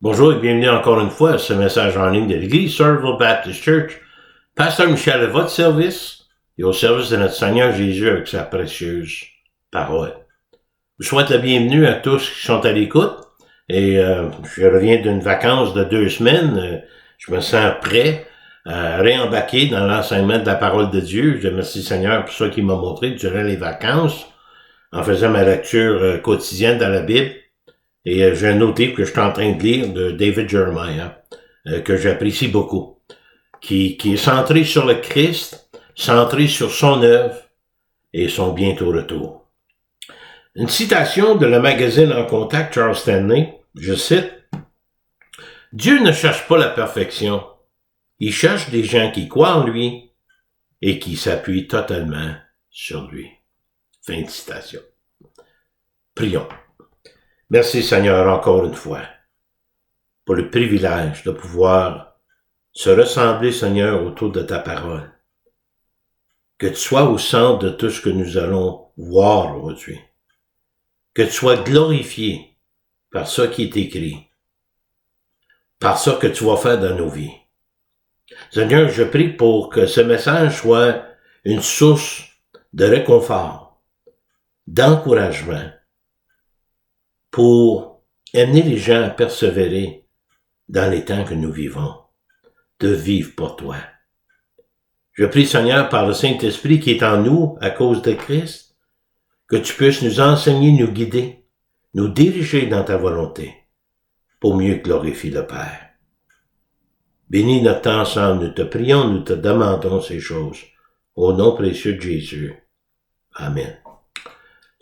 Bonjour et bienvenue encore une fois à ce message en ligne de l'Église Somerville Baptist Church. Pasteur Michel à votre service et au service de notre Seigneur Jésus avec sa précieuse parole. Je souhaite la bienvenue à tous qui sont à l'écoute et je reviens d'une vacance de 2 semaines. Je me sens prêt à réembarquer dans l'enseignement de la parole de Dieu. Je remercie Seigneur pour ça qu'il m'a montré durant les vacances en faisant ma lecture quotidienne dans la Bible. Et j'ai un autre livre que je suis en train de lire de David Jeremiah, que j'apprécie beaucoup, qui est centré sur le Christ, centré sur son œuvre et son bientôt retour. Une citation de le magazine En Contact, Charles Stanley, je cite, « Dieu ne cherche pas la perfection, il cherche des gens qui croient en lui et qui s'appuient totalement sur lui. » Fin de citation. Prions. Merci Seigneur encore une fois pour le privilège de pouvoir se ressembler Seigneur autour de ta parole. Que tu sois au centre de tout ce que nous allons voir aujourd'hui. Que tu sois glorifié par ce qui est écrit, par ce que tu vas faire dans nos vies. Seigneur, je prie pour que ce message soit une source de réconfort, d'encouragement, pour amener les gens à persévérer dans les temps que nous vivons, de vivre pour toi. Je prie, Seigneur, par le Saint-Esprit qui est en nous à cause de Christ, que tu puisses nous enseigner, nous guider, nous diriger dans ta volonté, pour mieux glorifier le Père. Bénis notre temps ensemble, nous te prions, nous te demandons ces choses, au nom précieux de Jésus. Amen.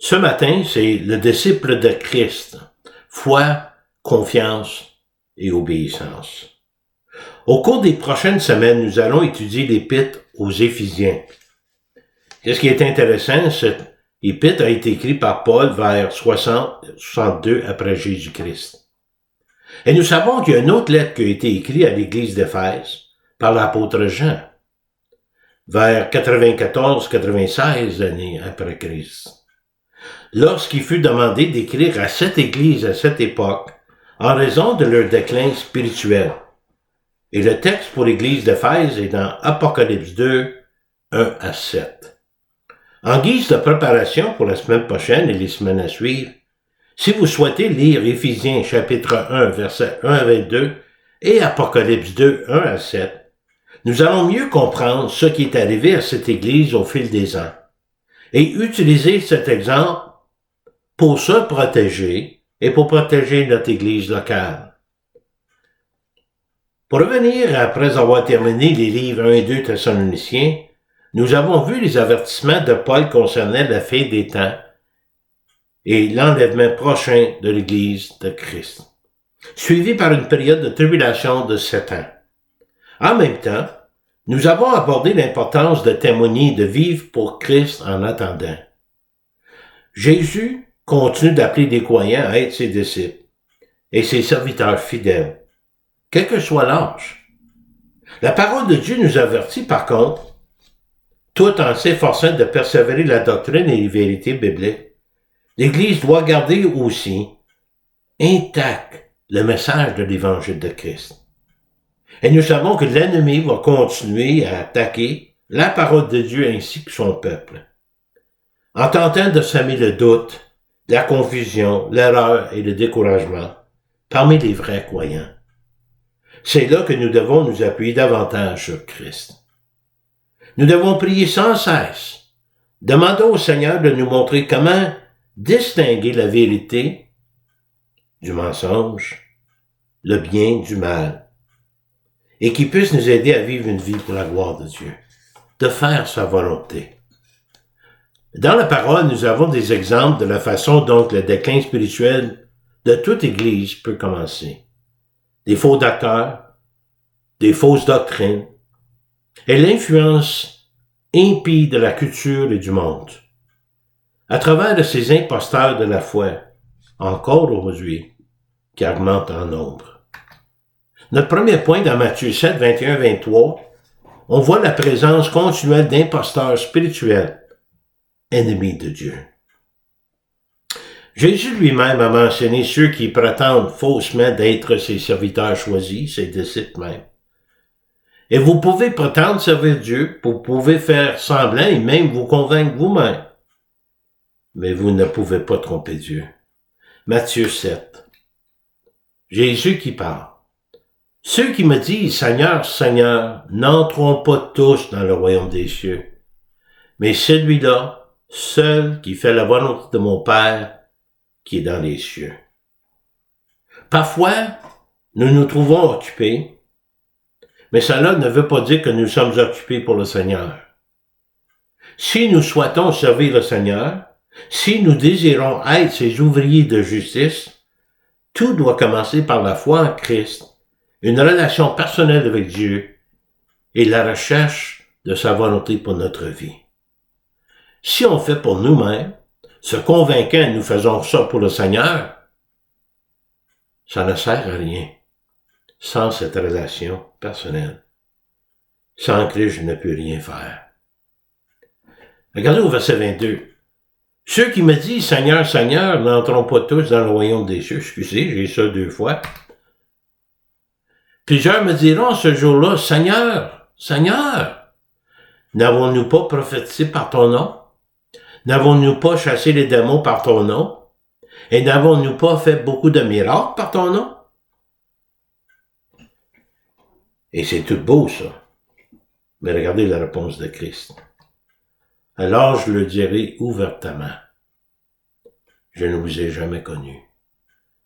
Ce matin, c'est le disciple de Christ. Foi, confiance et obéissance. Au cours des prochaines semaines, nous allons étudier l'épître aux Éphésiens. Qu'est-ce qui est intéressant, cette épître a été écrite par Paul vers 62 après Jésus-Christ. Et nous savons qu'il y a une autre lettre qui a été écrite à l'église d'Éphèse par l'apôtre Jean, vers 94-96 années après Christ. Lorsqu'il fut demandé d'écrire à cette église à cette époque, en raison de leur déclin spirituel. Et le texte pour l'église d'Éphèse est dans Apocalypse 2, 1 à 7. En guise de préparation pour la semaine prochaine et les semaines à suivre, si vous souhaitez lire Éphésiens chapitre 1, versets 1 à 22 et Apocalypse 2, 1 à 7, nous allons mieux comprendre ce qui est arrivé à cette église au fil des ans et utiliser cet exemple pour se protéger et pour protéger notre église locale. Pour revenir, après avoir terminé les livres 1 et 2 Thessaloniciens, nous avons vu les avertissements de Paul concernant la fin des temps et l'enlèvement prochain de l'église de Christ, suivi par une période de tribulation de 7 ans. En même temps, nous avons abordé l'importance de témoigner et de vivre pour Christ en attendant. Jésus continue d'appeler les croyants à être ses disciples et ses serviteurs fidèles, quel que soit l'âge. La parole de Dieu nous avertit par contre, tout en s'efforçant de persévérer la doctrine et les vérités bibliques, l'Église doit garder aussi intact le message de l'Évangile de Christ. Et nous savons que l'ennemi va continuer à attaquer la parole de Dieu ainsi que son peuple, en tentant de semer le doute, la confusion, l'erreur et le découragement parmi les vrais croyants. C'est là que nous devons nous appuyer davantage sur Christ. Nous devons prier sans cesse. Demandons au Seigneur de nous montrer comment distinguer la vérité du mensonge, le bien du mal, et qu'il puisse nous aider à vivre une vie pour la gloire de Dieu, de faire sa volonté. Dans la parole, nous avons des exemples de la façon dont le déclin spirituel de toute Église peut commencer. Des faux docteurs, des fausses doctrines, et l'influence impie de la culture et du monde. À travers de ces imposteurs de la foi, encore aujourd'hui, qui augmentent en nombre. Notre premier point dans Matthieu 7, 21-23, on voit la présence continuelle d'imposteurs spirituels, ennemis de Dieu. Jésus lui-même a mentionné ceux qui prétendent faussement d'être ses serviteurs choisis, ses disciples même. Et vous pouvez prétendre servir Dieu, vous pouvez faire semblant et même vous convaincre vous-même. Mais vous ne pouvez pas tromper Dieu. Matthieu 7. Jésus qui parle. Ceux qui me disent Seigneur, Seigneur, n'entreront pas tous dans le royaume des cieux, mais celui-là, seul qui fait la volonté de mon Père, qui est dans les cieux. Parfois, nous nous trouvons occupés, mais cela ne veut pas dire que nous sommes occupés pour le Seigneur. Si nous souhaitons servir le Seigneur, si nous désirons être ses ouvriers de justice, tout doit commencer par la foi en Christ, une relation personnelle avec Dieu et la recherche de sa volonté pour notre vie. Si on fait pour nous-mêmes, se convainquant que nous faisons ça pour le Seigneur, ça ne sert à rien sans cette relation personnelle. Sans Christ, je ne peux rien faire. Regardez au verset 22. Ceux qui me disent Seigneur, Seigneur n'entreront pas tous dans le royaume des cieux. Excusez, j'ai ça 2 fois. Plusieurs me diront ce jour-là, Seigneur, Seigneur, n'avons-nous pas prophétisé par ton nom? N'avons-nous pas chassé les démons par ton nom? Et n'avons-nous pas fait beaucoup de miracles par ton nom? Et c'est tout beau, ça. Mais regardez la réponse de Christ. Alors je le dirai ouvertement. Je ne vous ai jamais connu.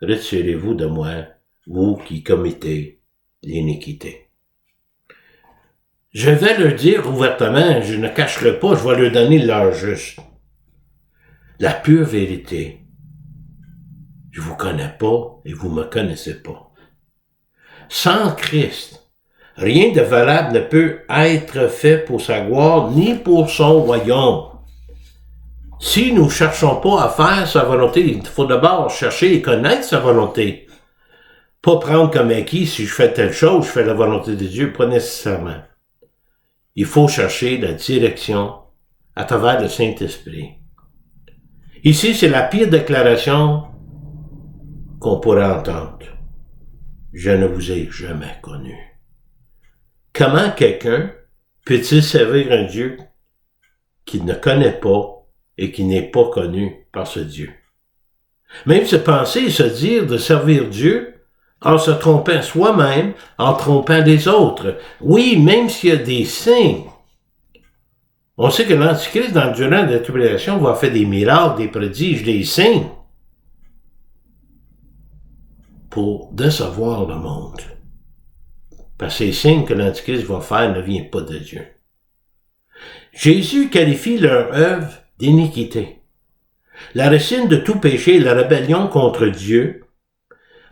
Retirez-vous de moi, vous qui commettez l'iniquité. Je vais le dire ouvertement, je ne cacherai pas, je vais leur donner l'heure juste. La pure vérité. Je vous connais pas et vous me connaissez pas. Sans Christ, rien de valable ne peut être fait pour sa gloire ni pour son royaume. Si nous ne cherchons pas à faire sa volonté, il faut d'abord chercher et connaître sa volonté. Pas prendre comme acquis, si je fais telle chose, je fais la volonté de Dieu, pas nécessairement. Il faut chercher la direction à travers le Saint-Esprit. Ici, c'est la pire déclaration qu'on pourrait entendre. Je ne vous ai jamais connu. Comment quelqu'un peut-il servir un Dieu qu'il ne connaît pas et qui n'est pas connu par ce Dieu? Même se penser et se dire de servir Dieu en se trompant soi-même, en trompant les autres. Oui, même s'il y a des signes. On sait que l'Antichrist, durant la tribulation, va faire des miracles, des prodiges, des signes pour décevoir le monde. Parce que ces signes que l'Antichrist va faire ne viennent pas de Dieu. Jésus qualifie leur œuvre d'iniquité. La racine de tout péché est la rébellion contre Dieu.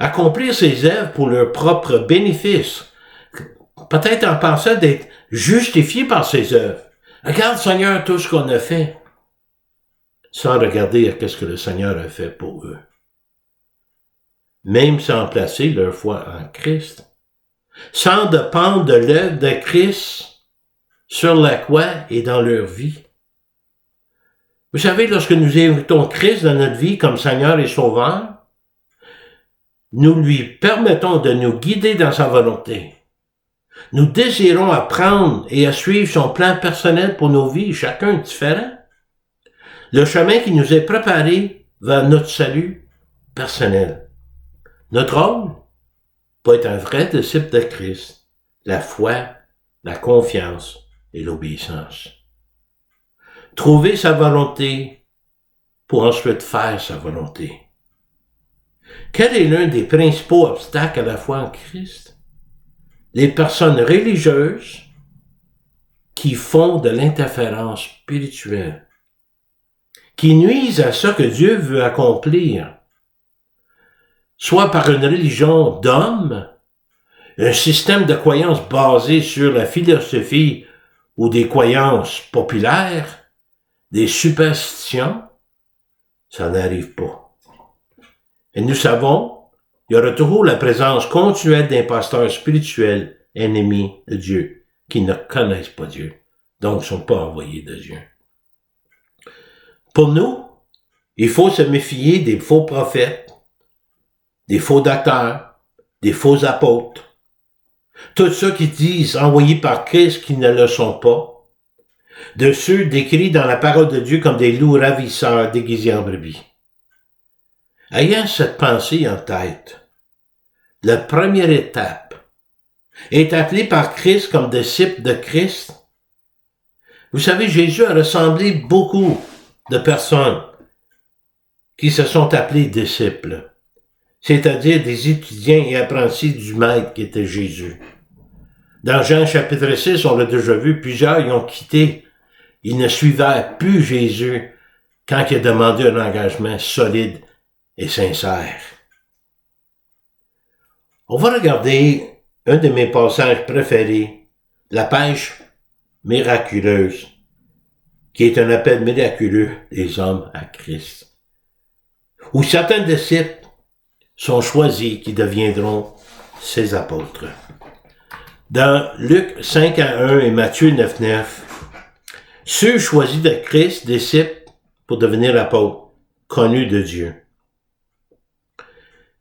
Accomplir ses œuvres pour leur propre bénéfice. Peut-être en pensant d'être justifié par ses œuvres. Regarde, Seigneur, tout ce qu'on a fait. Sans regarder qu'est-ce que le Seigneur a fait pour eux. Même sans placer leur foi en Christ. Sans dépendre de l'œuvre de Christ sur la croix et dans leur vie. Vous savez, lorsque nous invitons Christ dans notre vie comme Seigneur et Sauveur, nous lui permettons de nous guider dans sa volonté. Nous désirons apprendre et à suivre son plan personnel pour nos vies, chacun différent. Le chemin qui nous est préparé vers notre salut personnel. Notre rôle, pour être un vrai disciple de Christ, la foi, la confiance et l'obéissance. Trouver sa volonté pour ensuite faire sa volonté. Quel est l'un des principaux obstacles à la foi en Christ? Les personnes religieuses qui font de l'interférence spirituelle, qui nuisent à ce que Dieu veut accomplir, soit par une religion d'homme, un système de croyances basé sur la philosophie ou des croyances populaires, des superstitions, ça n'arrive pas. Et nous savons, il y aura toujours la présence continuelle d'imposteurs spirituels, ennemis de Dieu, qui ne connaissent pas Dieu, donc ne sont pas envoyés de Dieu. Pour nous, Il faut se méfier des faux prophètes, des faux docteurs, des faux apôtres, tous ceux qui disent envoyés par Christ qui ne le sont pas, de ceux décrits dans la parole de Dieu comme des loups ravisseurs déguisés en brebis. Ayant cette pensée en tête, la première étape est appelée par Christ comme disciple de Christ. Vous savez, Jésus a rassemblé beaucoup de personnes qui se sont appelés disciples, c'est-à-dire des étudiants et apprentis du Maître qui était Jésus. Dans Jean chapitre 6, on l'a déjà vu, plusieurs y ont quitté. Ils ne suivaient plus Jésus quand il a demandé un engagement solide et sincère. On va regarder un de mes passages préférés, la pêche miraculeuse, qui est un appel miraculeux des hommes à Christ, où certains disciples sont choisis qui deviendront ses apôtres. Dans Luc 5:1 et Matthieu 9:9, ceux choisis de Christ, disciples pour devenir apôtres, connus de Dieu.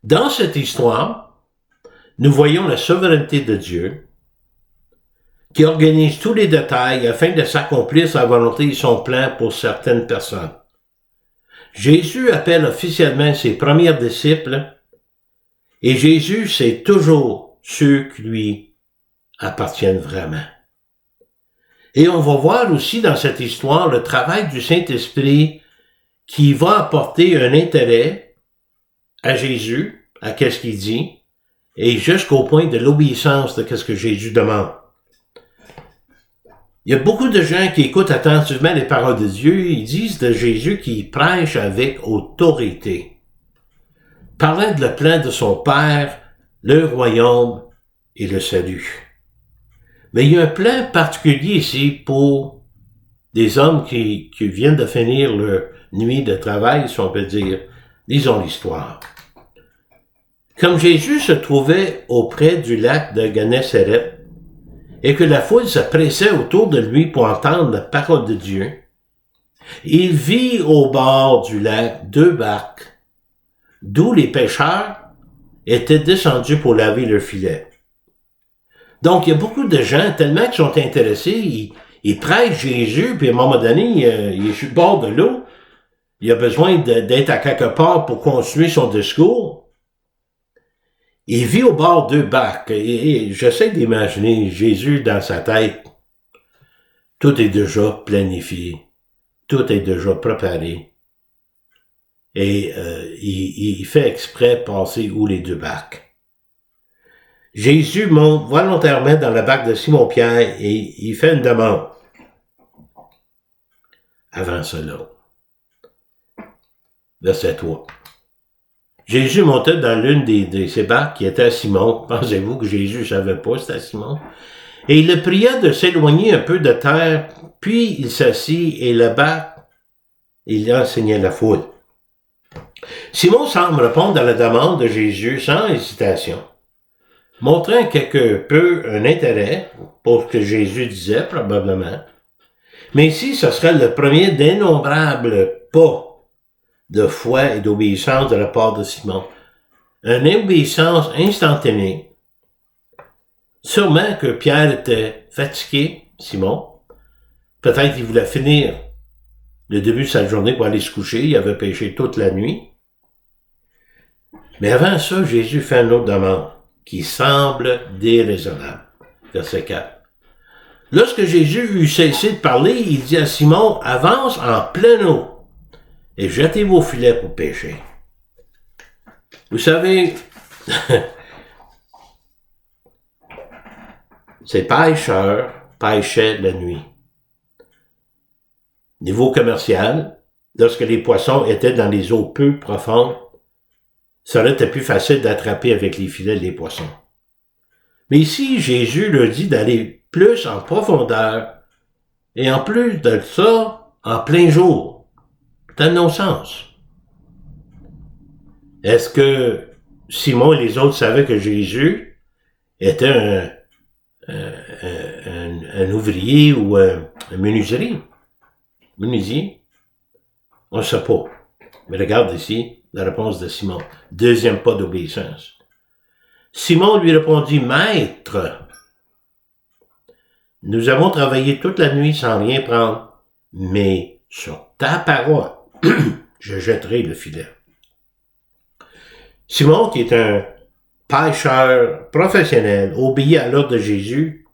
Dans cette histoire, nous voyons la souveraineté de Dieu qui organise tous les détails afin de s'accomplir sa volonté et son plan pour certaines personnes. Jésus appelle officiellement ses premiers disciples et Jésus sait toujours ceux qui lui appartiennent vraiment. Et on va voir aussi dans cette histoire le travail du Saint-Esprit qui va apporter un intérêt à Jésus, à qu'est-ce qu'il dit, et jusqu'au point de l'obéissance de qu'est-ce que Jésus demande. Il y a beaucoup de gens qui écoutent attentivement les paroles de Dieu, ils disent de Jésus qu'il prêche avec autorité, parlant de le plan de son Père, le royaume et le salut. Mais il y a un plan particulier ici pour des hommes qui viennent de finir leur nuit de travail, si on peut dire. Lisons l'histoire. Comme Jésus se trouvait auprès du lac de Gennesaret, et que la foule se pressait autour de lui pour entendre la parole de Dieu, il vit au bord du lac 2 barques, d'où les pêcheurs étaient descendus pour laver leurs filets. Donc, il y a beaucoup de gens, tellement qu'ils sont intéressés, ils prêchent Jésus, puis à un moment donné, il est sur le bord de l'eau, il a besoin d'être à quelque part pour continuer son discours. Il vit au bord 2 barques, et j'essaie d'imaginer Jésus dans sa tête. Tout est déjà planifié, tout est déjà préparé, et il fait exprès passer où les 2 barques. Jésus monte volontairement dans la barque de Simon-Pierre et il fait une demande. Avant cela, verset 3. Jésus montait dans l'une de ces barques qui était à Simon. Pensez-vous que Jésus ne savait pas c'était à Simon? Et il le pria de s'éloigner un peu de terre, puis il s'assit et la barque, il enseignait la foule. Simon semble répondre à la demande de Jésus sans hésitation, montrant quelque peu un intérêt pour ce que Jésus disait, probablement. Mais ici, ce serait le premier d'innombrables pas de foi et d'obéissance de la part de Simon. Une obéissance instantanée. Sûrement que Pierre était fatigué, Simon. Peut-être qu'il voulait finir le début de sa journée pour aller se coucher. Il avait péché toute la nuit. Mais avant ça, Jésus fait une autre demande qui semble déraisonnable. Verset 4. Lorsque Jésus eut cessé de parler, il dit à Simon, « Avance en pleine eau et jetez vos filets pour pêcher. » Vous savez, ces pêcheurs pêchaient la nuit. Niveau commercial, lorsque les poissons étaient dans les eaux peu profondes, ça aurait été plus facile d'attraper avec les filets les poissons. Mais ici, Jésus leur dit d'aller plus en profondeur, et en plus de ça, en plein jour. C'est un non-sens. Est-ce que Simon et les autres savaient que Jésus était un ouvrier ou un menuisier? On ne sait pas. Mais regarde ici la réponse de Simon. Deuxième pas d'obéissance. Simon lui répondit, Maître, nous avons travaillé toute la nuit sans rien prendre, mais sur ta parole, je jetterai le filet. Simon, qui est un pêcheur professionnel, obéit à l'ordre de Jésus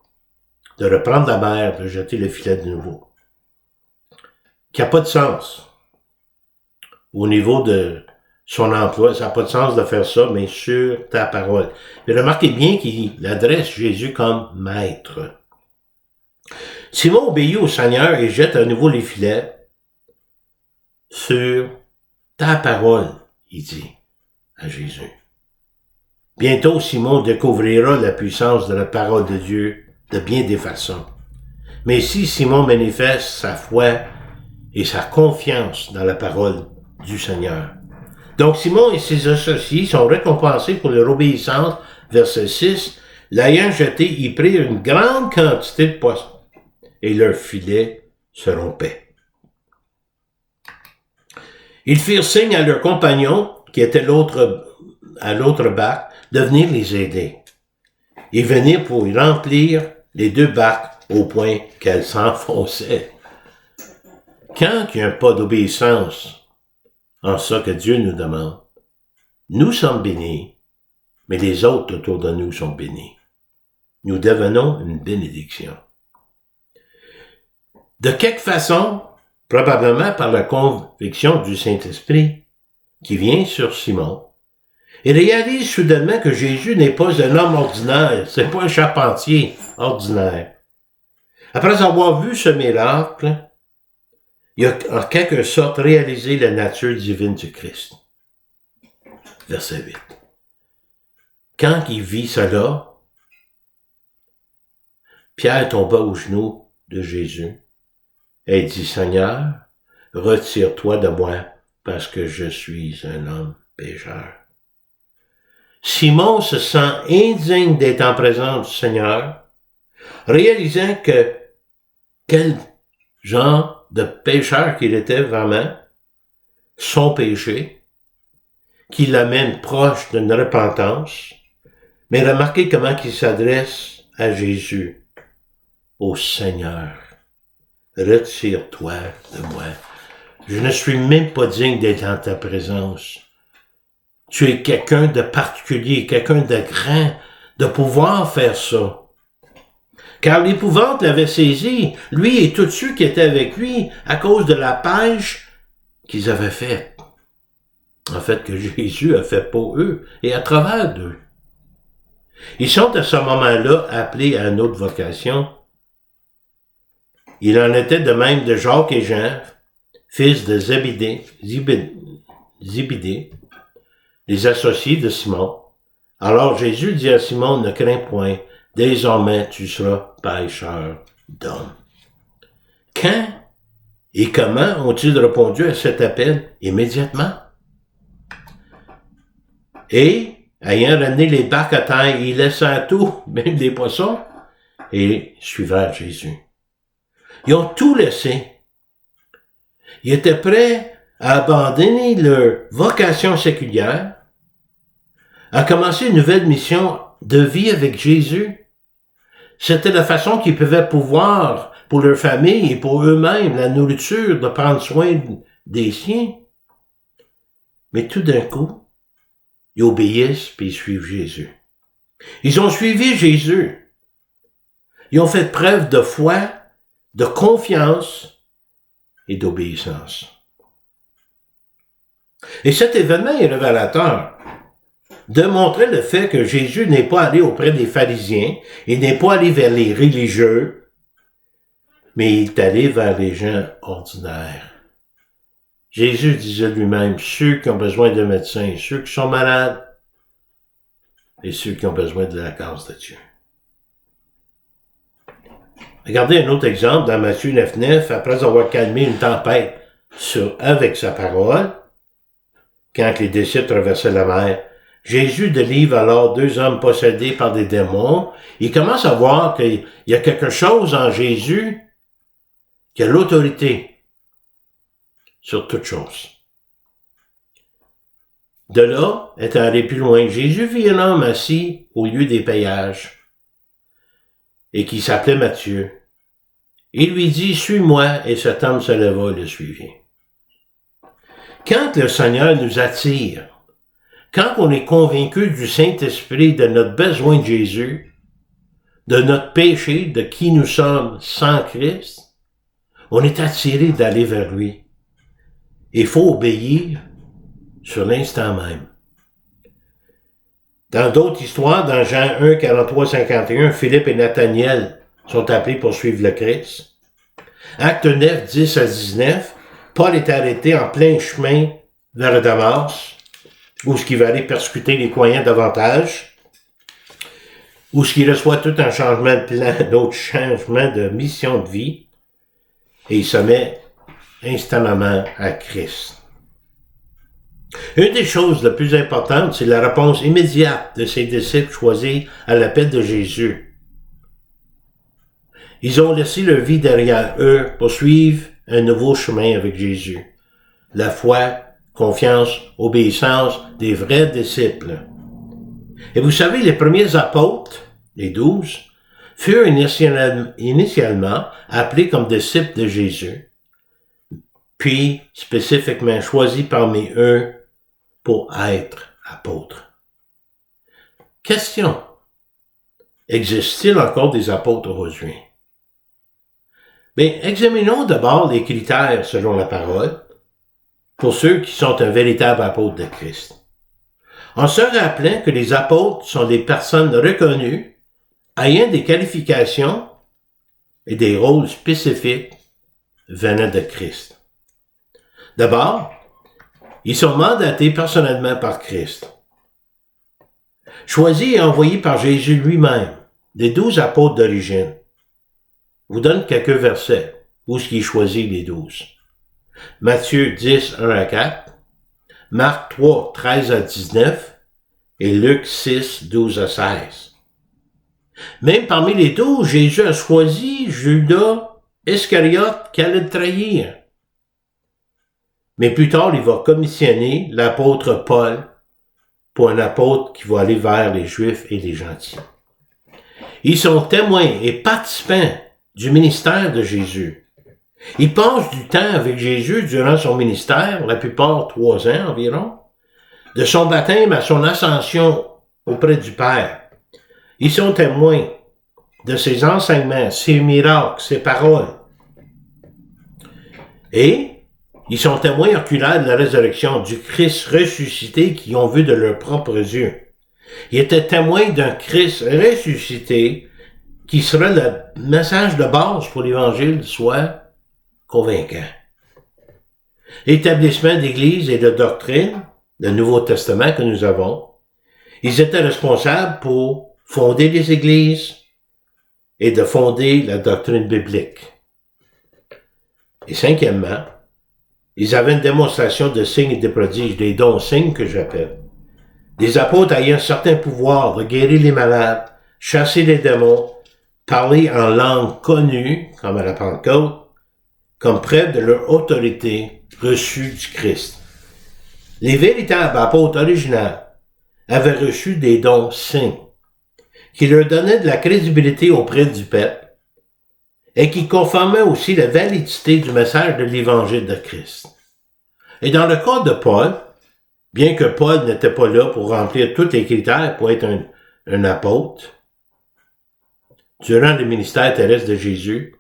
de reprendre la mer, de jeter le filet de nouveau. Qui n'a pas de sens. Au niveau de son emploi, ça n'a pas de sens de faire ça, mais sur ta parole. Mais remarquez bien qu'il adresse Jésus comme maître. Simon obéit au Seigneur et jette à nouveau les filets sur ta parole, il dit à Jésus. Bientôt, Simon découvrira la puissance de la parole de Dieu de bien des façons. Mais si Simon manifeste sa foi et sa confiance dans la parole du Seigneur. Donc Simon et ses associés sont récompensés pour leur obéissance, verset 6, l'ayant jeté, ils prirent une grande quantité de poissons, et leurs filets se rompaient. Ils firent signe à leurs compagnons, qui étaient à l'autre barque, de venir les aider, et venir pour y remplir les deux barques au point qu'elles s'enfonçaient. Quand il n'y a pas d'obéissance en ça que Dieu nous demande, nous sommes bénis, mais les autres autour de nous sont bénis. Nous devenons une bénédiction. De quelque façon, probablement par la conviction du Saint-Esprit qui vient sur Simon, il réalise soudainement que Jésus n'est pas un homme ordinaire, c'est pas un charpentier ordinaire. Après avoir vu ce miracle, il a en quelque sorte réalisé la nature divine du Christ. Verset 8. Quand il vit cela, Pierre tomba aux genoux de Jésus et dit, Seigneur, retire-toi de moi parce que je suis un homme pécheur. Simon se sent indigne d'être en présence du Seigneur, réalisant que quel genre de pécheur qu'il était vraiment, son péché, qui l'amène proche d'une repentance, mais remarquez comment il s'adresse à Jésus, au Seigneur. Retire-toi de moi. Je ne suis même pas digne d'être dans ta présence. Tu es quelqu'un de particulier, quelqu'un de grand, de pouvoir faire ça. Car l'épouvante l'avait saisi, lui et tous ceux qui étaient avec lui, à cause de la pêche qu'ils avaient faite. En fait, que Jésus a fait pour eux et à travers d'eux. Ils sont à ce moment-là appelés à une autre vocation. Il en était de même de Jacques et Jean, fils de Zébédée, les associés de Simon. Alors Jésus dit à Simon, ne crains point, désormais tu seras pêcheur d'hommes. Quand et comment ont-ils répondu à cet appel? Immédiatement. Et, ayant ramené les barques à terre, ils laissèrent tout, même les poissons, et suivirent Jésus. Ils ont tout laissé. Ils étaient prêts à abandonner leur vocation séculière, à commencer une nouvelle mission de vie avec Jésus. C'était la façon qu'ils pouvaient pouvoir, pour leur famille et pour eux-mêmes, la nourriture, de prendre soin des siens. Mais tout d'un coup, ils obéissent puis ils suivent Jésus. Ils ont suivi Jésus. Ils ont fait preuve de foi, de confiance et d'obéissance. Et cet événement est révélateur de montrer le fait que Jésus n'est pas allé auprès des pharisiens, il n'est pas allé vers les religieux, mais il est allé vers les gens ordinaires. Jésus disait lui-même, ceux qui ont besoin de médecins, ceux qui sont malades, et ceux qui ont besoin de la grâce de Dieu. Regardez un autre exemple dans Matthieu 9:9, après avoir calmé une tempête avec sa parole, quand les disciples traversaient la mer, Jésus délivre alors 2 hommes possédés par des démons. Il commence à voir qu'il y a quelque chose en Jésus qui a l'autorité sur toute chose. De là, étant allé plus loin, Jésus vit un homme assis au lieu des péages et qui s'appelait Matthieu. Il lui dit, « Suis-moi » et cet homme se leva et le suivit. Quand le Seigneur nous attire, quand on est convaincu du Saint-Esprit, de notre besoin de Jésus, de notre péché, de qui nous sommes sans Christ, on est attiré d'aller vers lui. Il faut obéir sur l'instant même. Dans d'autres histoires, dans Jean 1, 43, 51, Philippe et Nathanaël sont appelés pour suivre le Christ. Acte 9, 10 à 19, Paul est arrêté en plein chemin vers Damas, où ce qui va aller persécuter les croyants davantage, où ce qui reçoit tout un changement de plan, un autre changement de mission de vie, et il se met instantanément à Christ. Une des choses les plus importantes, c'est la réponse immédiate de ses disciples choisis à l'appel de Jésus. Ils ont laissé leur vie derrière eux pour suivre un nouveau chemin avec Jésus. La foi, confiance, obéissance des vrais disciples. Et vous savez, les premiers apôtres, les 12, furent initialement appelés comme disciples de Jésus, puis spécifiquement choisis parmi eux pour être apôtres. Question. Existe-t-il encore des apôtres aujourd'hui? Bien, examinons d'abord les critères selon la parole pour ceux qui sont un véritable apôtre de Christ. En se rappelant que les apôtres sont des personnes reconnues ayant des qualifications et des rôles spécifiques venant de Christ. D'abord, ils sont mandatés personnellement par Christ. Choisis et envoyés par Jésus lui-même, les 12 apôtres d'origine. Je vous donne quelques versets où ce qui choisit les 12. Matthieu 10, 1 à 4, Marc 3, 13 à 19 et Luc 6, 12 à 16. Même parmi les 12, Jésus a choisi Judas Iscariote qui allait le trahir. Mais plus tard, il va commissionner l'apôtre Paul pour un apôtre qui va aller vers les Juifs et les gentils. Ils sont témoins et participants du ministère de Jésus. Ils passent du temps avec Jésus durant son ministère, la plupart 3 ans environ, de son baptême à son ascension auprès du Père. Ils sont témoins de ses enseignements, ses miracles, ses paroles. Et ils sont témoins oculaires de la résurrection du Christ ressuscité qu'ils ont vu de leurs propres yeux. Ils étaient témoins d'un Christ ressuscité qui sera le message de base pour l'Évangile soit convaincant. Établissement d'église et de doctrine, le Nouveau Testament que nous avons, ils étaient responsables pour fonder les églises et de fonder la doctrine biblique. Et cinquièmement, ils avaient une démonstration de signes et de prodiges, des dons-signes que j'appelle. Des apôtres ayant un certain pouvoir de guérir les malades, chasser les démons, parler en langue connue, comme à la Pentecôte, comme preuve de leur autorité reçue du Christ. Les véritables apôtres originaux avaient reçu des dons-signes qui leur donnaient de la crédibilité auprès du peuple et qui confirmaient aussi la validité du message de l'Évangile de Christ. Et dans le cas de Paul, bien que Paul n'était pas là pour remplir tous les critères pour être un apôtre, durant le ministère terrestre de Jésus,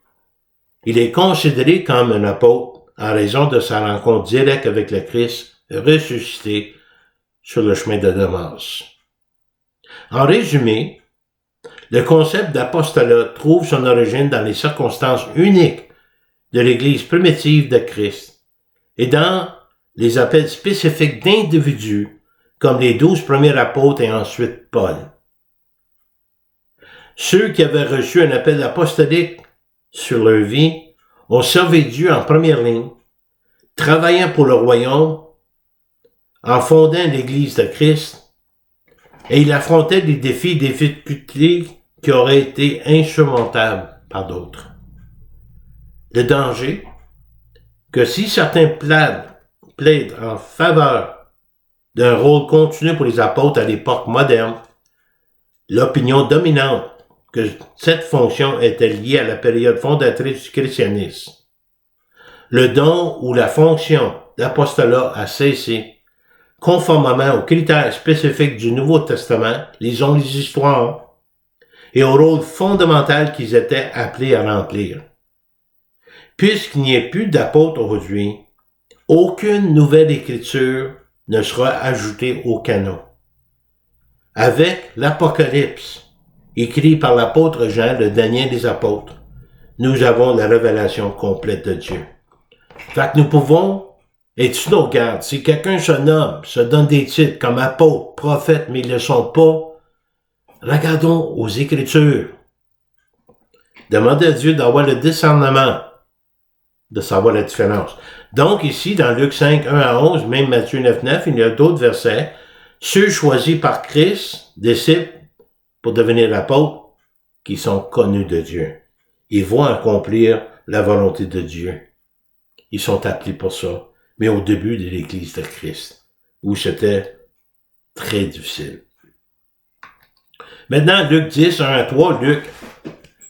il est considéré comme un apôtre en raison de sa rencontre directe avec le Christ ressuscité sur le chemin de Damas. En résumé, le concept d'apostolat trouve son origine dans les circonstances uniques de l'Église primitive de Christ et dans les appels spécifiques d'individus comme les 12 premiers apôtres et ensuite Paul. Ceux qui avaient reçu un appel apostolique sur leur vie ont servi Dieu en première ligne, travaillant pour le royaume, en fondant l'Église de Christ, et ils affrontaient des défis, des difficultés qui auraient été insurmontables par d'autres. Le danger, que si certains plaident en faveur d'un rôle continu pour les apôtres à l'époque moderne. L'opinion dominante que cette fonction était liée à la période fondatrice du christianisme. Le don ou la fonction d'apostolat a cessé, conformément aux critères spécifiques du Nouveau Testament, lisons les histoires, et au rôle fondamental qu'ils étaient appelés à remplir. Puisqu'il n'y ait plus d'apôtres aujourd'hui, aucune nouvelle écriture ne sera ajoutée au canon. Avec l'Apocalypse, écrit par l'apôtre Jean, le dernier des apôtres, nous avons la révélation complète de Dieu. Fait que nous pouvons être sur nos gardes. Si quelqu'un se nomme, se donne des titres comme apôtre, prophète, mais ils ne le sont pas, regardons aux Écritures. Demandez à Dieu d'avoir le discernement, de savoir la différence. Donc ici, dans Luc 5, 1 à 11, même Matthieu 9, 9, il y a d'autres versets. Ceux choisis par Christ, disciples, pour devenir apôtres, qui sont connus de Dieu. Ils vont accomplir la volonté de Dieu. Ils sont appelés pour ça. Mais au début de l'Église de Christ, où c'était très difficile. Maintenant, Luc 10, 1 à 3, Luc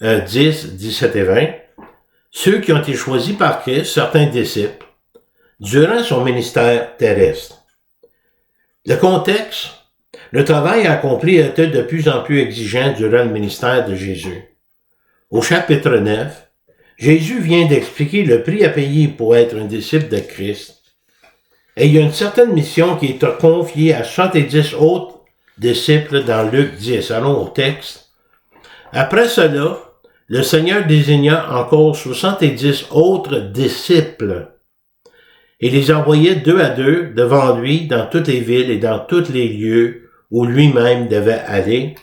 10, 17 et 20. Ceux qui ont été choisis par Christ, certains disciples, durant son ministère terrestre. Le contexte, le travail accompli était de plus en plus exigeant durant le ministère de Jésus. Au chapitre 9, Jésus vient d'expliquer le prix à payer pour être un disciple de Christ. Et il y a une certaine mission qui est confiée à 70 autres disciples dans Luc 10. Allons au texte. Après cela, le Seigneur désigna encore 70 autres disciples et les envoyait 2 à 2 devant lui dans toutes les villes et dans tous les lieux où lui-même devait aller.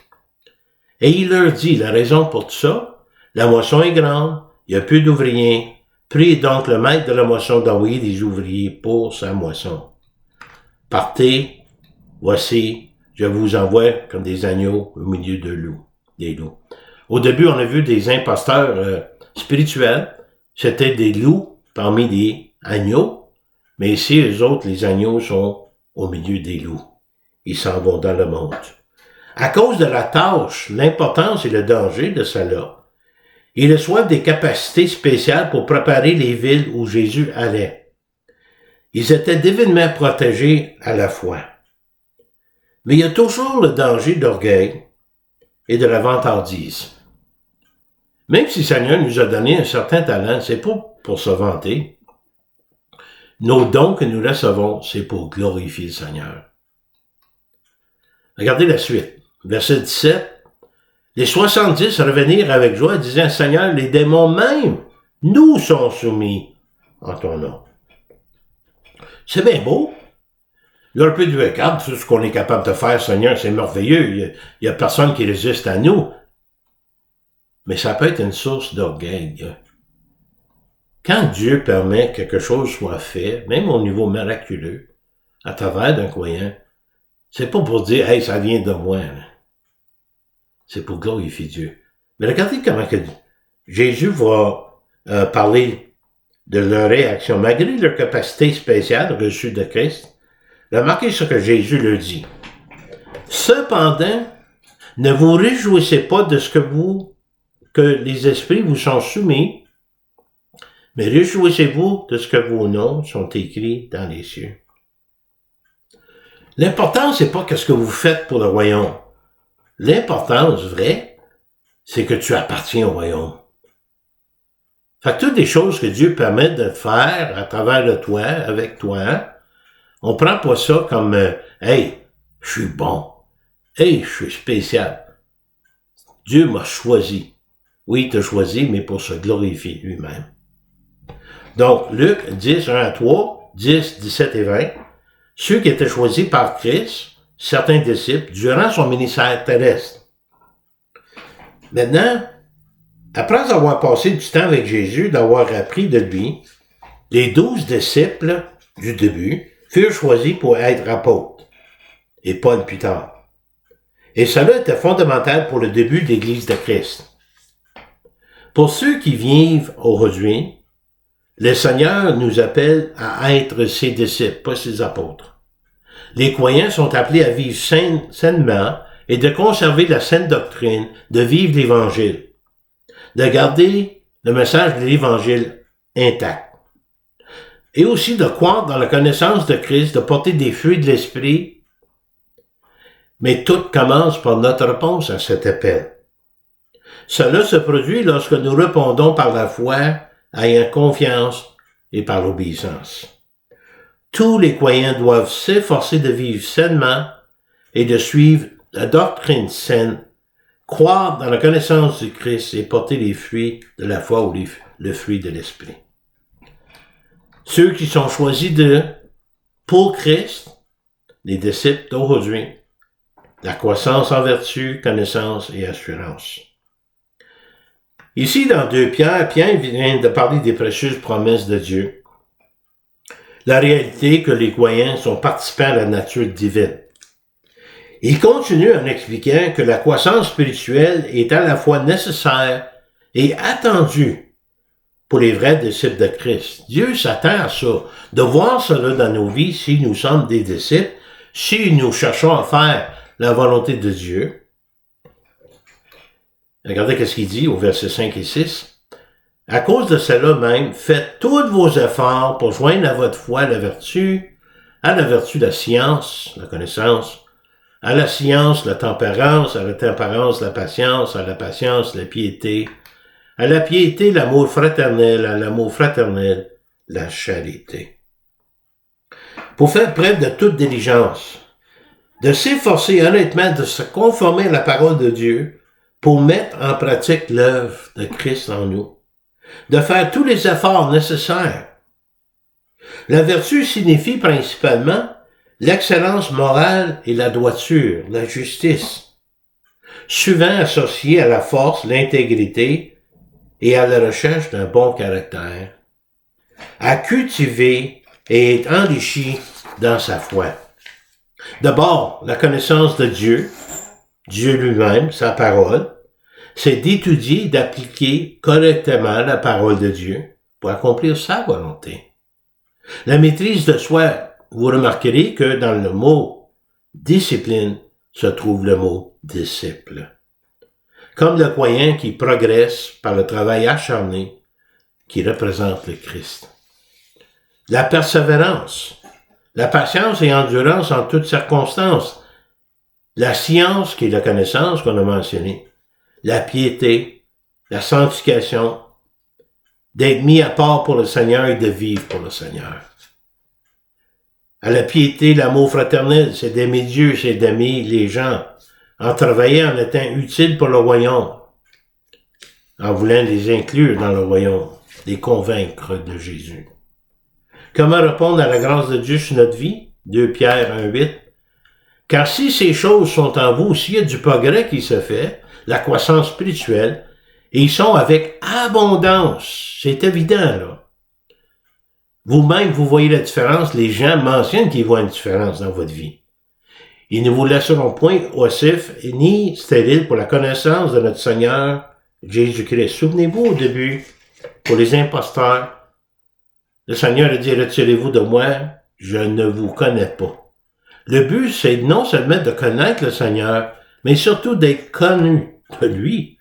Et il leur dit la raison pour tout ça, la moisson est grande, il y a peu d'ouvriers. Priez donc le maître de la moisson d'envoyer des ouvriers pour sa moisson. Partez, voici, je vous envoie comme des agneaux au milieu des loups. Au début, on a vu des imposteurs spirituels. C'était des loups parmi des agneaux. Mais ici, eux autres, les agneaux sont au milieu des loups. Ils s'en vont dans le monde. À cause de la tâche, l'importance et le danger de cela, ils reçoivent des capacités spéciales pour préparer les villes où Jésus allait. Ils étaient divinement protégés à la fois. Mais il y a toujours le danger d'orgueil et de la vantardise. Même si le Seigneur nous a donné un certain talent, c'est pas pour se vanter. Nos dons que nous recevons, c'est pour glorifier le Seigneur. Regardez la suite. Verset 17. Les 70 revenirent avec joie, disant, Seigneur, les démons même nous sont soumis en ton nom. C'est bien beau. Il aurait pu dire, regarde, tout ce qu'on est capable de faire, Seigneur, c'est merveilleux. Il y a personne qui résiste à nous. Mais ça peut être une source d'orgueil. Quand Dieu permet que quelque chose soit fait, même au niveau miraculeux, à travers d'un croyant, c'est pas pour dire, hey, ça vient de moi. C'est pour glorifier Dieu. Mais regardez comment que Jésus va parler de leur réaction, malgré leur capacité spéciale reçue de Christ. Remarquez ce que Jésus leur dit. Cependant, ne vous réjouissez pas de ce que les esprits vous sont soumis, mais réjouissez-vous de ce que vos noms sont écrits dans les cieux. L'important, c'est pas ce que vous faites pour le royaume. L'importance vraie, c'est que tu appartiens au royaume. Fait que toutes les choses que Dieu permet de faire à travers de toi, avec toi, on prend pas ça comme hey, je suis bon. Hey, je suis spécial. Dieu m'a choisi. Oui, il t'a choisi, mais pour se glorifier lui-même. Donc, Luc 10, 1 à 3, 10, 17 et 20, ceux qui étaient choisis par Christ, certains disciples, durant son ministère terrestre. Maintenant, après avoir passé du temps avec Jésus, d'avoir appris de lui, les 12 disciples du début furent choisis pour être apôtres, et Paul plus tard. Et cela était fondamental pour le début de l'Église de Christ. Pour ceux qui vivent aujourd'hui, le Seigneur nous appelle à être ses disciples, pas ses apôtres. Les croyants sont appelés à vivre sainement et de conserver la saine doctrine, de vivre l'Évangile, de garder le message de l'Évangile intact. Et aussi de croire dans la connaissance de Christ, de porter des fruits de l'Esprit. Mais tout commence par notre réponse à cet appel. Cela se produit lorsque nous répondons par la foi, ayant confiance et par l'obéissance. Tous les croyants doivent s'efforcer de vivre sainement et de suivre la doctrine saine, croire dans la connaissance du Christ et porter les fruits de la foi ou le fruit de l'Esprit. Ceux qui sont choisis pour Christ, les disciples d'aujourd'hui, la croissance en vertu, connaissance et assurance. Ici, dans 2 Pierre, Pierre vient de parler des précieuses promesses de Dieu. La réalité que les croyants sont participants à la nature divine. Il continue en expliquant que la croissance spirituelle est à la fois nécessaire et attendue pour les vrais disciples de Christ. Dieu s'attend à ça, de voir cela dans nos vies si nous sommes des disciples, si nous cherchons à faire la volonté de Dieu. Regardez ce qu'il dit au verset 5 et 6. À cause de cela même, faites tous vos efforts pour joindre à votre foi la vertu, à la vertu la science, la connaissance, à la science la tempérance, à la tempérance la patience, à la patience la piété, à la piété l'amour fraternel, à l'amour fraternel la charité. Pour faire preuve de toute diligence, de s'efforcer honnêtement de se conformer à la parole de Dieu pour mettre en pratique l'œuvre de Christ en nous, de faire tous les efforts nécessaires. La vertu signifie principalement l'excellence morale et la droiture, la justice, souvent associée à la force, l'intégrité et à la recherche d'un bon caractère, à cultiver et être enrichi dans sa foi. D'abord, la connaissance de Dieu, Dieu lui-même, sa parole, c'est d'étudier et d'appliquer correctement la parole de Dieu pour accomplir sa volonté. La maîtrise de soi, vous remarquerez que dans le mot discipline se trouve le mot disciple. Comme le croyant qui progresse par le travail acharné qui représente le Christ. La persévérance, la patience et endurance en toutes circonstances, la science qui est la connaissance qu'on a mentionné, la piété, la sanctification, d'être mis à part pour le Seigneur et de vivre pour le Seigneur. À la piété, l'amour fraternel, c'est d'aimer Dieu, c'est d'aimer les gens, en travaillant, en étant utile pour le royaume, en voulant les inclure dans le royaume, les convaincre de Jésus. Comment répondre à la grâce de Dieu sur notre vie? 2 Pierre 1,8. Car si ces choses sont en vous, s'il y a du progrès qui se fait, la croissance spirituelle, et ils sont avec abondance, c'est évident là. Vous-même, vous voyez la différence, les gens mentionnent qu'ils voient une différence dans votre vie. Ils ne vous laisseront point oisifs ni stériles pour la connaissance de notre Seigneur Jésus-Christ. Souvenez-vous au début, pour les imposteurs, le Seigneur a dit, retirez-vous de moi, je ne vous connais pas. Le but, c'est non seulement de connaître le Seigneur, mais surtout d'être connu de lui.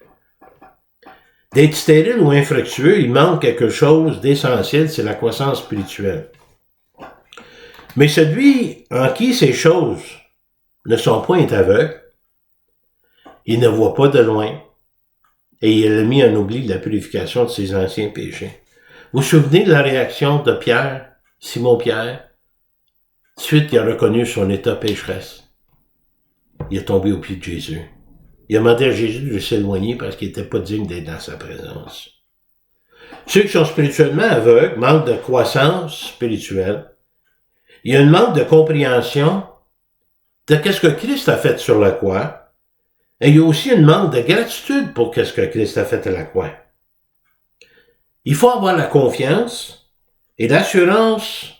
D'être stérile ou infructueux, il manque quelque chose d'essentiel, c'est la croissance spirituelle. Mais celui en qui ces choses ne sont point aveugles, il ne voit pas de loin, et il a mis en oubli la purification de ses anciens péchés. Vous vous souvenez de la réaction de Pierre, Simon-Pierre? Suite, il a reconnu son état pécheresse. Il est tombé aux pieds de Jésus. Il a demandé à Jésus de s'éloigner parce qu'il n'était pas digne d'être dans sa présence. Ceux qui sont spirituellement aveugles manquent de croissance spirituelle. Il y a un manque de compréhension de qu'est-ce que Christ a fait sur la croix. Et il y a aussi un manque de gratitude pour qu'est-ce que Christ a fait à la croix. Il faut avoir la confiance et l'assurance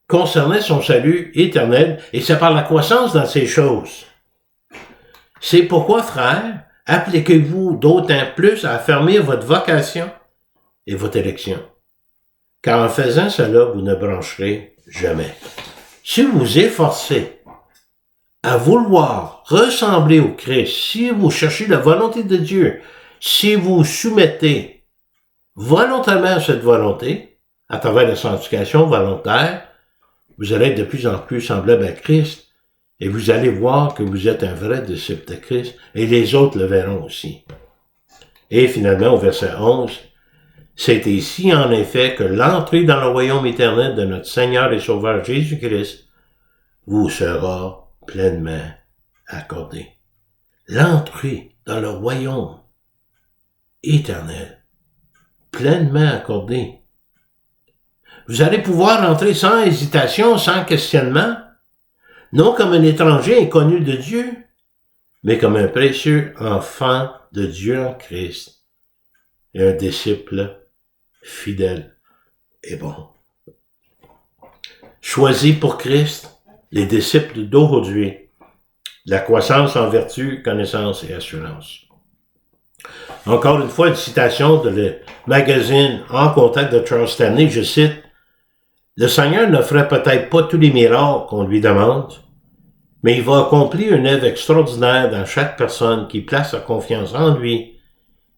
concernant son salut éternel, et c'est par la croissance dans ces choses. C'est pourquoi, frères, appliquez-vous d'autant plus à affermir votre vocation et votre élection. Car en faisant cela, vous ne brancherez jamais. Si vous vous efforcez à vouloir ressembler au Christ, si vous cherchez la volonté de Dieu, si vous soumettez volontairement à cette volonté, à travers la sanctification volontaire, vous allez être de plus en plus semblable à Christ et vous allez voir que vous êtes un vrai disciple de Christ et les autres le verront aussi. Et finalement, au verset 11, c'est ici en effet que l'entrée dans le royaume éternel de notre Seigneur et Sauveur Jésus-Christ vous sera pleinement accordée. L'entrée dans le royaume éternel, pleinement accordée. Vous allez pouvoir entrer sans hésitation, sans questionnement, non comme un étranger inconnu de Dieu, mais comme un précieux enfant de Dieu en Christ et un disciple fidèle et bon. Choisis pour Christ, les disciples d'aujourd'hui, la croissance en vertu, connaissance et assurance. Encore une fois, une citation de le magazine En contact de Charles Stanley, je cite, « Le Seigneur ne ferait peut-être pas tous les miracles qu'on lui demande, mais il va accomplir une œuvre extraordinaire dans chaque personne qui place sa confiance en lui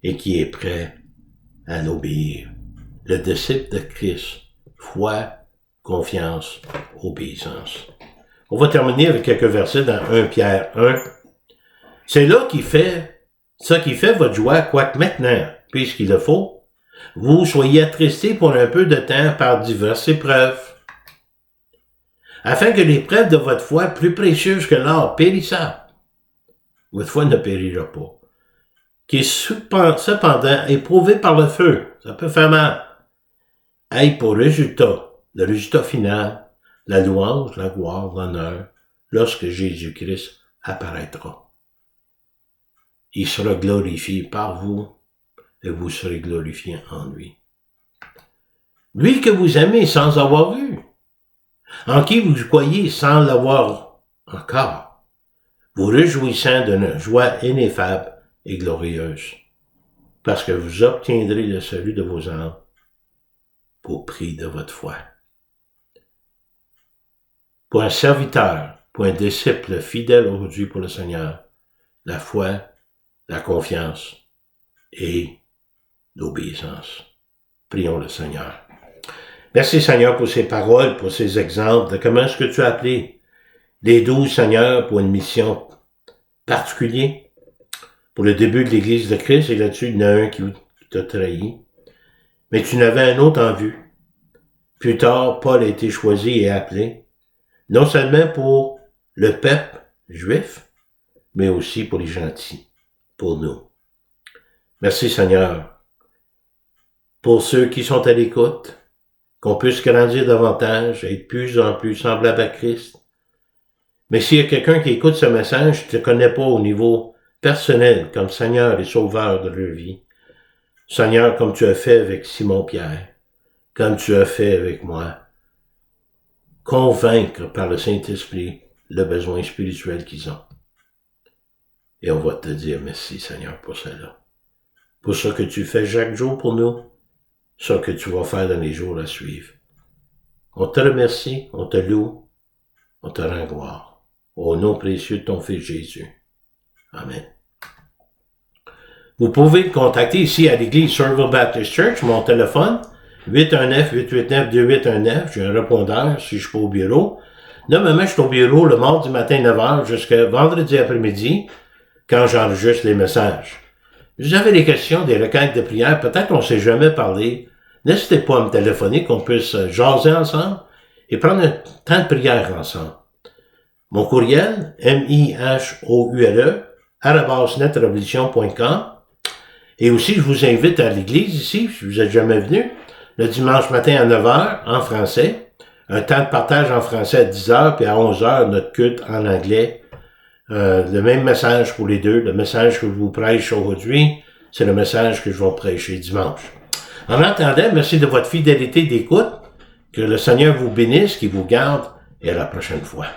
et qui est prêt à l'obéir. » Le disciple de Christ, foi, confiance, obéissance. On va terminer avec quelques versets dans 1 Pierre 1. C'est là qui fait votre joie, quoique maintenant, puisqu'il le faut, vous soyez attristés pour un peu de temps par diverses épreuves, afin que l'épreuve de votre foi, plus précieuse que l'or périssable, votre foi ne périra pas, qui est cependant éprouvée par le feu, ça peut faire mal, ait pour résultat, le résultat final, la louange, la gloire, l'honneur, lorsque Jésus-Christ apparaîtra. Il sera glorifié par vous et vous serez glorifiés en lui. Lui que vous aimez sans avoir vu, en qui vous croyez sans l'avoir encore, vous réjouissant d'une joie ineffable et glorieuse, parce que vous obtiendrez le salut de vos âmes au prix de votre foi. Pour un serviteur, pour un disciple fidèle aujourd'hui pour le Seigneur, la foi, la confiance et l'obéissance. Prions le Seigneur. Merci Seigneur pour ces paroles, pour ces exemples de comment est-ce que tu as appelé les 12 Seigneurs pour une mission particulière, pour le début de l'Église de Christ, et là-dessus, il y en a un qui t'a trahi. Mais tu n'avais un autre en vue. Plus tard, Paul a été choisi et appelé, non seulement pour le peuple juif, mais aussi pour les gentils, pour nous. Merci Seigneur, pour ceux qui sont à l'écoute, qu'on puisse grandir davantage, être de plus en plus semblable à Christ. Mais s'il y a quelqu'un qui écoute ce message, je ne te connais pas au niveau personnel, comme Seigneur et Sauveur de leur vie. Seigneur, comme tu as fait avec Simon-Pierre, comme tu as fait avec moi, convaincre par le Saint-Esprit le besoin spirituel qu'ils ont. Et on va te dire merci, Seigneur, pour cela. Pour ce que tu fais chaque jour pour nous, ce que tu vas faire dans les jours à suivre. On te remercie, on te loue, on te rend gloire. Au nom précieux de ton Fils Jésus. Amen. Vous pouvez me contacter ici à l'église Somerville Baptist Church, mon téléphone, 819-889-2819. J'ai un répondeur si je suis pas au bureau. Normalement, je suis au bureau le mardi matin 9h jusqu'à vendredi après-midi quand j'enregistre les messages. Si vous avez des questions, des requêtes de prière, peut-être on ne s'est jamais parlé, n'hésitez pas à me téléphoner, qu'on puisse jaser ensemble et prendre un temps de prière ensemble. Mon courriel, mihoule@netrevolution.com. Et aussi, je vous invite à l'église ici, si vous n'êtes jamais venu, le dimanche matin à 9h en français, un temps de partage en français à 10h, puis à 11h, notre culte en anglais. Le même message pour les deux. Le message que je vous prêche aujourd'hui, c'est le message que je vais prêcher dimanche. En attendant, merci de votre fidélité d'écoute. Que le Seigneur vous bénisse, qu'il vous garde, et à la prochaine fois.